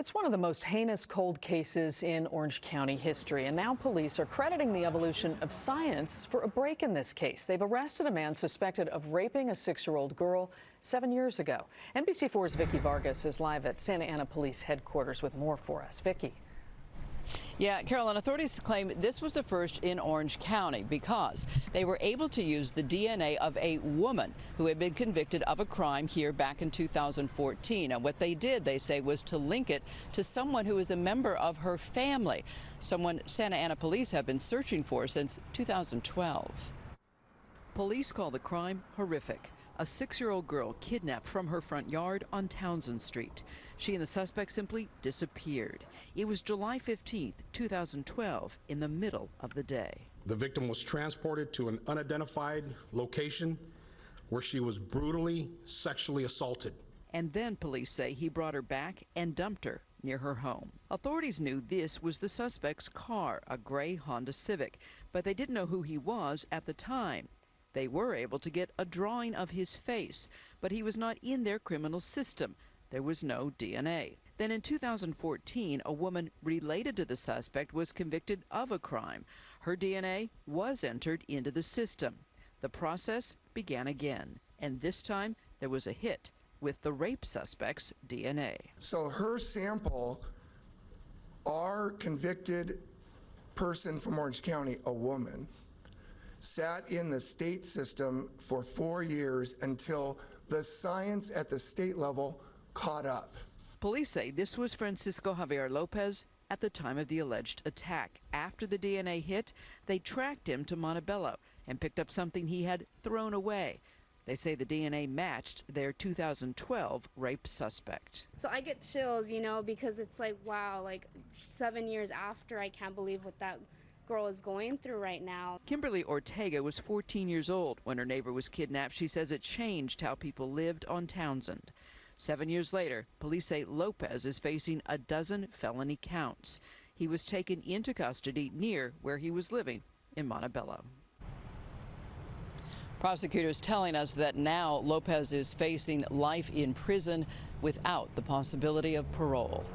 It's one of the most heinous cold cases in Orange County history, and now police are crediting the evolution of science for a break in this case. They've arrested a man suspected of raping a 6-year-old girl 7 years ago. NBC4's Vicki Vargas is live at Santa Ana Police Headquarters with more for us. Vicki. Yeah, Carolyn, authorities claim this was a first in Orange County because they were able to use the DNA of a woman who had been convicted of a crime here back in 2014. And what they did, they say, was to link it to someone who is a member of her family, someone Santa Ana police have been searching for since 2012. Police call the crime horrific. A 6-year-old girl kidnapped from her front yard on Townsend Street. She and the suspect simply disappeared. It was July 15th, 2012, in the middle of the day. The victim was transported to an unidentified location where she was brutally sexually assaulted. And then police say he brought her back and dumped her near her home. Authorities knew this was the suspect's car, a gray Honda Civic, but they didn't know who he was at the time. They were able to get a drawing of his face, but he was not in their criminal system. There was no DNA. Then in 2014, a woman related to the suspect was convicted of a crime. Her DNA was entered into the system. The process began again, and this time there was a hit with the rape suspect's DNA. So her sample, our convicted person from Orange County, a woman, sat in the state system for 4 years until the science at the state level caught up. Police say this was Francisco Javier Lopez at the time of the alleged attack. After the DNA hit, they tracked him to Montebello and picked up something he had thrown away. They say the DNA matched their 2012 rape suspect. So I get chills, because it's like, wow, like 7 years after, I can't believe what that girl is going through right now. Kimberly Ortega was 14 years old when her neighbor was kidnapped. She says it changed how people lived on Townsend. 7 years later, police say Lopez is facing a dozen felony counts. He was taken into custody near where he was living in Montebello. Prosecutors telling us that now Lopez is facing life in prison without the possibility of parole.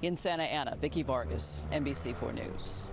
In Santa Ana, Vicki Vargas, NBC4 News.